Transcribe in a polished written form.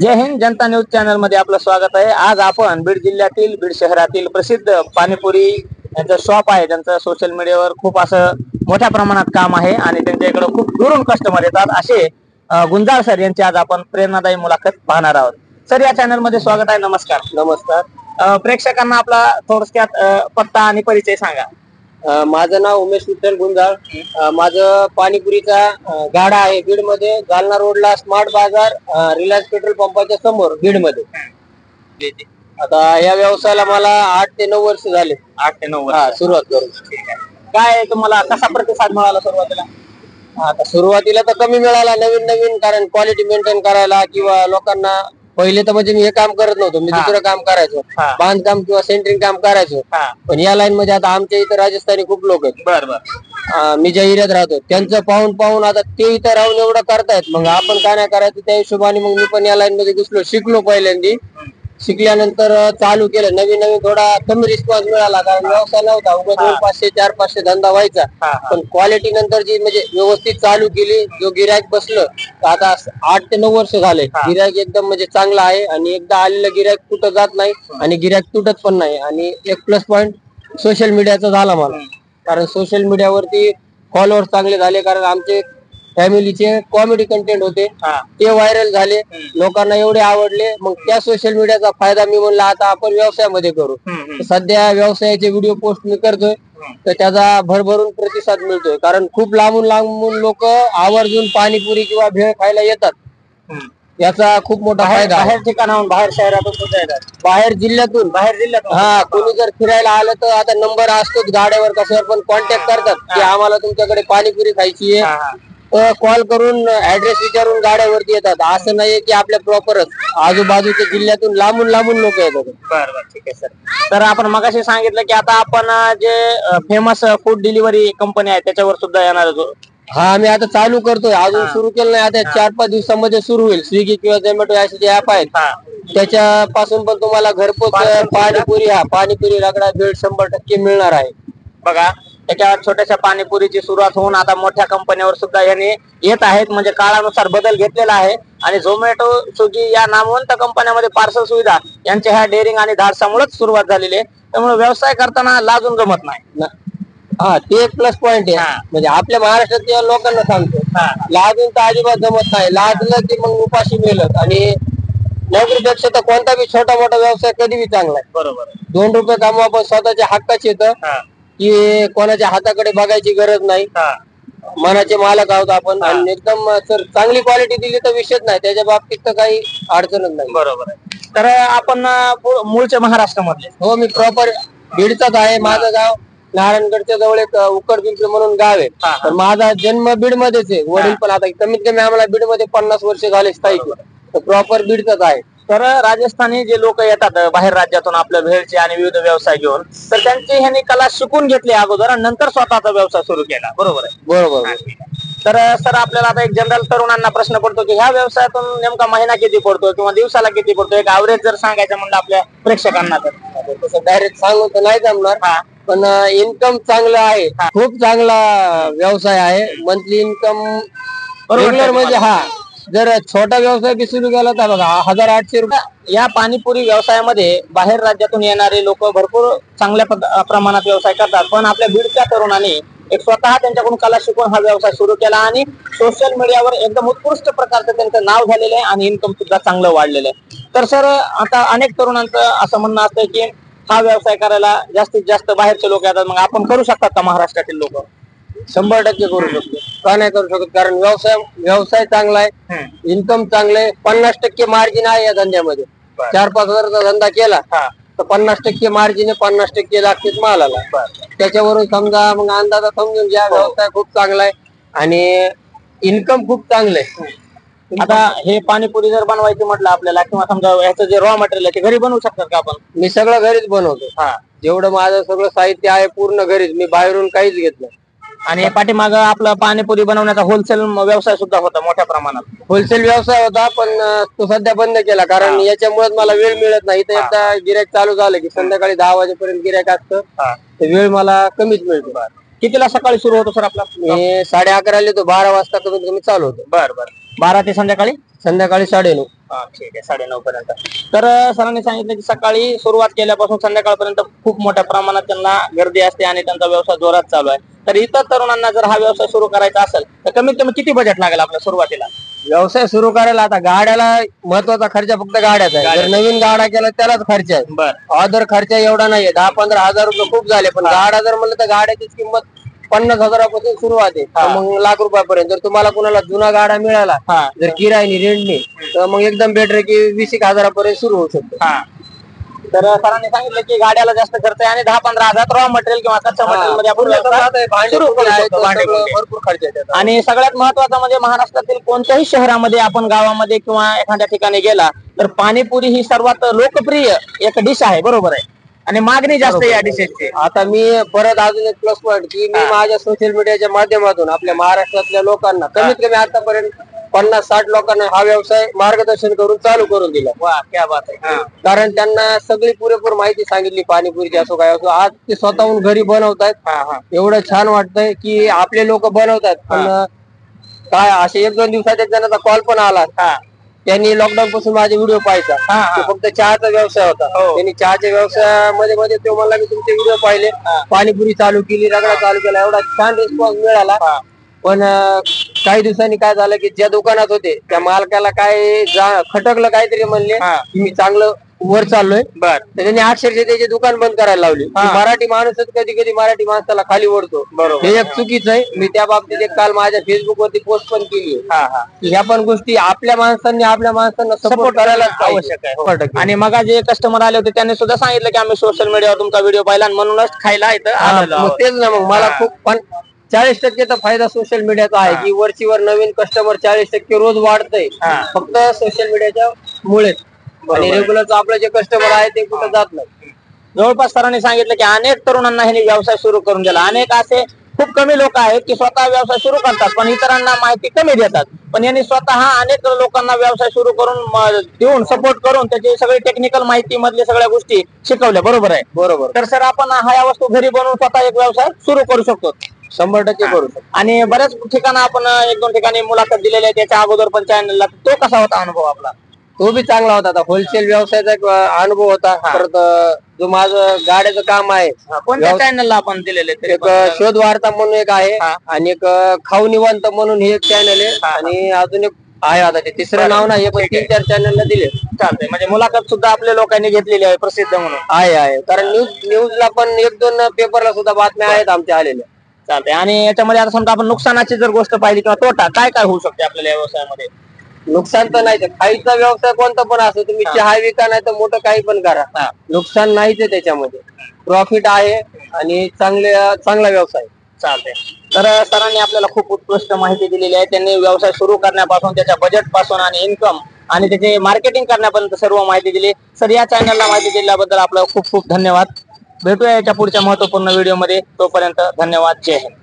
जय हिंद जनता news channel मध्ये आपलं स्वागत आहे। आज आपण बीड जिल्ह्यातील बीड शहरातील प्रसिद्ध पाणीपुरी यांचं शॉप आहे, त्यांचं सोशल मीडियावर खूप असं मोठ्या प्रमाणात काम आहे आणि त्यांच्याकडे खूप दुरून कस्टमर येतात असे गुंजाळ सर यांची आज आपण प्रेरणादायी मुलाखत पाहणार आहोत। सर, या चॅनल मध्ये स्वागत आहे। नमस्कार। नमस्कार। प्रेक्षकांना आपला थोडक्यात पत्ता आणि परिचय सांगा। माझं नाव उमेश विठ्ठल गुंजाळ। माझं पाणीपुरीचा गाडा आहे बीड मध्ये, जालना रोडला स्मार्ट बाजार, रिलायन्स पेट्रोल पंपाच्या समोर बीड मध्ये। आता या व्यवसायाला मला 8 ते 9 वर्ष झाले। 8 ते 9 वर्ष सुरुवात करून। काय तुम्हाला कसा प्रतिसाद मिळाला सुरुवातीला? आता सुरुवातीला तर कमी मिळाला, नवीन कारण क्वालिटी मेंटेन करायला किंवा लोकांना पहिले तर म्हणजे मी हे काम करत नव्हतो, मी दुसरं काम करायचो, बांधकाम किंवा सेंटरिंग काम करायचो। पण या लाईन मध्ये आता आमच्या इथं राजस्थानी खूप लोक आहेत। बरं मी ज्या एरियात राहतो त्यांचं पाहून आता ते इथं राहून एवढं करतायत, मग आपण काय नाही करायचं त्या हिशोबाने मग मी पण या लाईन मध्ये घुसलो, शिकलो। पहिल्यांदी शिकल्यानंतर चालू केलं, नवीन थोडा कमी रिस्पॉन्स मिळाला कारण व्यवसाय नव्हता, उगाच 200-500 400-500 धंदा व्हायचा। पण क्वालिटी नंतर जी म्हणजे व्यवस्थित चालू केली, जो गिरायक बसलं, आता 8 ते 9 वर्ष झाले गिरायक एकदम म्हणजे चांगला आहे आणि एकदा आलेलं गिरायक कुठं जात नाही आणि गिरायक तुटत पण नाही। आणि एक प्लस पॉइंट सोशल मीडियाचा झाला मला, कारण सोशल मीडियावरती फॉलोअर्स चांगले झाले, कारण आमचे फॅमिलीचे कॉमेडी कंटेंट होते, ते व्हायरल झाले, लोकांना एवढे आवडले। मग त्या सोशल मीडियाचा फायदा मी म्हणला आता आपण व्यवसायामध्ये करू। सध्या व्यवसायाचे व्हिडिओ पोस्ट मी करतोय, तर त्याचा भरभरून प्रतिसाद मिळतोय, कारण खूप लांबून लोक आवर्जून पाणीपुरी किंवा भेळ खायला येतात। याचा खूप मोठा फायदा बाहेर ठिकाणाहून, बाहेर शहरातून सुद्धा येतात, बाहेर जिल्ह्यातून कोणी जर फिरायला आलं तर आता नंबर असतोच गाड्यावर, कशावर पण कॉन्टॅक्ट करतात की आम्हाला तुमच्याकडे पाणीपुरी खायची आहे, कॉल करून ऍड्रेस विचारून गाड्यावरती येतात। असं नाहीये की आपल्या प्रॉपरच आजूबाजूच्या जिल्ह्यातून लांबून लोक येतात। बरं, ठीक आहे सर। तर आपण मगाशी सांगितलं की आता आपण जे फेमस फूड डिलिव्हरी कंपनी आहे त्याच्यावर सुद्धा येणार आहोत। आम्ही आता चालू करतोय, अजून सुरू केलं नाही, आता 4-5 दिवसामध्ये सुरू होईल। स्विगी किंवा झोमॅटो असे जे ऍप आहेत त्याच्यापासून पण तुम्हाला घरपोच पाणीपुरी रगडा भेळ 100% मिळणार आहे। बघा, एका छोट्याशा पाणीपुरीची सुरुवात होऊन आता मोठ्या कंपन्यांवर सुद्धा यांनी येत आहेत, म्हणजे काळानुसार बदल घेतलेला आहे। आणि झोमॅटो, स्विगी या नामवंत कंपन्यांमध्ये पार्सल सुविधा यांच्या ह्या डेअरिंग आणि धाडसामुळेच सुरुवात झालेली आहे, त्यामुळे व्यवसाय करताना लाजून जमत नाही। ते एक प्लस पॉइंट आहे, म्हणजे आपल्या महाराष्ट्रातल्या लोकांना सांगतो, लाजून तर अजिबात जमत नाही। लाजलं की मग उपाशी मेलत। आणि नोकरीपेक्षा तर कोणता बी छोटा मोठा व्यवसाय कधी बी चांगला आहे। बरोबर, 2 रुपये कमवा पण स्वतःच्या हक्काचे येतं, की कोणाच्या हाताकडे बघायची गरज नाही, मनाचे मालक आहोत आपण। आणि एकदम सर चांगली क्वालिटी दिली तर विषयच नाही, त्याच्या बाबतीत तर काही अडचणच नाही। बरोबर आहे। तर आपण मूळचे महाराष्ट्रामधले? हो, मी प्रॉपर बीडचाच आहे। माझं गाव नारायणगडच्या जवळ एक उकड पिंपरी म्हणून गाव आहे, तर माझा जन्म बीड मध्येच आहे। वडील पण आता कमीत कमी आम्हाला बीड मध्ये 50 वर्ष झाले स्थायिक, तर प्रॉपर बीडचाच आहे। तर राजस्थानी जे लोक येतात बाहेर राज्यातून आपल्या भेळचे आणि विविध व्यवसाय घेऊन, तर त्यांची ह्यांनी कला शिकून घेतली अगोदर आणि नंतर स्वतःचा व्यवसाय सुरू केला, बरोबर आहे? बरोबर। तर सर, आपल्याला आता एक जनरल तरुणांना प्रश्न पडतो की ह्या व्यवसायातून नेमका महिना किती पडतो किंवा दिवसाला किती पडतो, एक ऍव्हरेज जर सांगायचं म्हणलं आपल्या प्रेक्षकांना तर? तसं डायरेक्ट सांगून तर नाही जमणार, पण इन्कम चांगलं आहे, खूप चांगला व्यवसाय आहे। मंथली इन्कम रेग्युलर म्हणजे जर छोटा व्यवसाय बी सुरू केला तर बघा 1800 रुपये। या पाणीपुरी व्यवसायामध्ये बाहेर राज्यातून येणारे लोक भरपूर चांगल्या प्रमाणात व्यवसाय करतात, पण आपल्या बीडच्या तरुणांनी एक स्वतः त्यांच्याकडून कला शिकून हा व्यवसाय सुरू केला आणि सोशल मीडियावर एकदम उत्कृष्ट प्रकारचं त्यांचं नाव झालेलं आहे आणि इन्कम सुद्धा चांगलं वाढलेलं आहे। तर सर, आता अनेक तरुणांचं असं म्हणणं असतं की हा व्यवसाय करायला जास्तीत जास्त बाहेरचे लोक येतात, मग आपण करू शकतात का महाराष्ट्रातील लोक? 100% करू शकतो, का नाही करू शकत? कारण व्यवसाय चांगला आहे, इन्कम चांगलं आहे, 50% मार्जिन आहे या धंद्यामध्ये। 4-5 हजाराचा धंदा केला तर 50% मार्जिन आहे, 50% लागते मालाला। त्याच्यावरून समजा मग अंदाजा समजून घ्या, व्यवसाय खूप चांगला आहे आणि इन्कम खूप चांगलं आहे। आता हे पाणीपुरी जर बनवायची म्हटलं आपल्याला, किंवा समजा ह्याचं जे रॉ मटेरियल आहे ते घरी बनवू शकतात का आपण? मी सगळं घरीच बनवतो, जेवढं माझं सगळं साहित्य आहे पूर्ण घरीच, मी बाहेरून काहीच घेत नाही। आणि पाठीमागं आपला पाणीपुरी बनवण्याचा होलसेल व्यवसाय सुद्धा होता मोठ्या प्रमाणात? होलसेल व्यवसाय होता, पण तो सध्या बंद केला, कारण याच्यामुळे मला वेळ मिळत नाही। तर एकदा गिऱ्हाईक चालू झालं की संध्याकाळी 10 वाजेपर्यंत गिऱ्हाईक असतं, तर वेळ मला कमीच मिळतो। कितीला सकाळी सुरू होतो सर आपला? मी 11:30 येतो, 12 वाजता कमीत कमी चालू होतो। बरं, 12 ते संध्याकाळी 9:30। ठीक आहे 9:30 पर्यंत. तर सरांनी सांगितलं की सकाळी सुरुवात केल्यापासून संध्याकाळपर्यंत खूप मोठ्या प्रमाणात त्यांना गर्दी असते आणि त्यांचा व्यवसाय जोरात चालू आहे. तर इतर तरुणांना जर हा व्यवसाय सुरू करायचा असेल तर कमीत कमी किती बजेट लागेल आपल्या सुरुवातीला? व्यवसाय सुरू करायला आता गाड्याला महत्वाचा खर्च फक्त गाड्याचा आहे. जर नवीन गाडा केला त्यालाच खर्च आहे. बर ऑदर खर्च एवढा नाहीये. 10-15 हजार रुपये खूप झाले. पण गाडा जर म्हणलं तर गाड्याची किंमत 50,000पासून सुरुवात आहे. तर मग लाख रुपयापर्यंत. जर तुम्हाला कुणाला जुना गाडा मिळाला जर किरायनी रेंटने तर मग एकदम बेटर की 20-1 हजारापर्यंत सुरू होऊ शकतो. तर सरांनी सांगितलं की गाड्याला जास्त खर्च आहे आणि 10-15 हजार रॉ मटेरियल किंवा कच्च्या मटेरियल मध्ये आपण व्यवसाय सुरू करू शकतो. भरपूर खर्च आहे त्याचा. आणि सगळ्यात महत्वाचं म्हणजे महाराष्ट्रातील कोणत्याही शहरामध्ये आपण गावामध्ये किंवा एखाद्या ठिकाणी गेला तर पाणीपुरी ही सर्वात लोकप्रिय एक डिश आहे. बरोबर आहे आणि मागणी जास्त या डिशेसची. आता मी परत अजून एक प्लस पॉईंट की मी माझ्या सोशल मीडियाच्या माध्यमातून आपल्या महाराष्ट्रातल्या लोकांना कमीत कमी आतापर्यंत 50-60 लोकांना हा व्यवसाय मार्गदर्शन करून चालू करून दिला. वा क्या बात आहे. कारण त्यांना सगळी पुरेपूर माहिती सांगितली पाणीपुरीची असो काय असो. आज ते स्वतःहून घरी बनवतायत. एवढं छान वाटतंय की आपले लोक बनवतात. पण काय असे 1-2 दिवसात एक जणांचा कॉल पण आला. त्यांनी लॉकडाऊन पासून माझे व्हिडिओ पाहायचा. ते फक्त चहाचा व्यवसाय होता. त्यांनी चहाच्या व्यवसायामध्ये मध्ये तो मला मी तुमचे व्हिडिओ पाहिले. पाणीपुरी चालू केली, रगडा चालू केला. एवढा छान रिस्पॉन्स मिळाला. पण काही दिवसांनी काय झालं की ज्या दुकानात होते त्या मालकाला काय खटकलं काहीतरी म्हणले की मी चांगलं वर चाललोय. तर त्यांनी अक्षरशः त्याचे दुकान बंद करायला लावली. मराठी माणूसच कधी कधी मराठी माणसाला खाली ओढतो. हे एक चुकीचं आहे. मी त्या बाबतीत एक काल माझ्या फेसबुक वरती पोस्ट पण केली. ह्या पण गोष्टी आपल्या माणसांना सपोर्ट करायला आवश्यक आहे. आणि मग जे कस्टमर आले होते त्यांनी सुद्धा सांगितलं की आम्ही सोशल मीडियावर तुमचा व्हिडिओ पाहिला आणि म्हणूनच खायला इथं आलेलो. तेच ना मग मला खूप पण 40% चा फायदा सोशल मीडियाचा आहे की वरचीवर नवीन कस्टमर 40% रोज वाढतंय फक्त सोशल मीडियाच्या मुळे. आणि रेग्युलरचं आपलं जे कस्टमर आहे ते कुठं जात नाही. जवळपास सरांनी सांगितलं की अनेक तरुणांना ह्यांनी व्यवसाय सुरू करून दिला. अनेक असे खूप कमी लोक आहेत की स्वतः व्यवसाय सुरू करतात पण इतरांना माहिती कमी देतात. पण यांनी स्वतः अनेक लोकांना व्यवसाय सुरू करून देऊन सपोर्ट करून त्याची सगळी टेक्निकल माहिती मधल्या सगळ्या गोष्टी शिकवल्या. बरोबर आहे. बरोबर. तर सर आपण ह्या वस्तू घरी बनवून स्वतः एक व्यवसाय सुरू करू शकतो. 100% करू शकतो. आणि बऱ्याच ठिकाणी आपण 1-2 ठिकाणी मुलाखत दिलेली आहे. त्याच्या अगोदर पण चॅनलला तो कसा होता अनुभव आपला? तो बी चांगला होता. आता होलसेल व्यवसायाचा एक अनुभव होता. परत जो माझं गाड्याचं काम आहे कोणत्या चॅनलला आपण दिलेले? एक शोध वार्ता म्हणून एक आहे आणि एक खाऊ निवांत म्हणून हे एक चॅनल आहे. आणि अजून एक आहे आता ते तिसरं नाव नाही पण 3-4 चॅनलला दिले. चालतंय. म्हणजे मुलाखत सुद्धा आपल्या लोकांनी घेतलेली आहे प्रसिद्ध म्हणून. आहे कारण न्यूजला पण 1-2 पेपरला सुद्धा बातम्या आहेत आमच्या आलेल्या. चालतंय. आणि याच्यामध्ये आता समजा आपण नुकसानाची जर गोष्ट पाहिली किंवा तोटा काय काय होऊ शकते आपल्याला या व्यवसायामध्ये? नुकसान तर नाही. खायचा व्यवसाय कोणता पण असो तुम्ही चहा विका नाही तर मोठं काही पण करा नुकसान नाहीच आहे त्याच्यामध्ये. प्रॉफिट आहे आणि चांगला व्यवसाय. चालतंय. तर सरांनी आपल्याला खूप उत्कृष्ट माहिती दिलेली आहे. त्यांनी व्यवसाय सुरू करण्यापासून त्याच्या बजेट पासून आणि इन्कम आणि त्याचे मार्केटिंग करण्यापर्यंत सर्व माहिती दिली. सर या चॅनलला माहिती दिल्याबद्दल आपलं खूप खूप धन्यवाद. भेटूया याच्या पुढच्या महत्वपूर्ण व्हिडिओमध्ये. तोपर्यंत धन्यवाद. जय हिंद.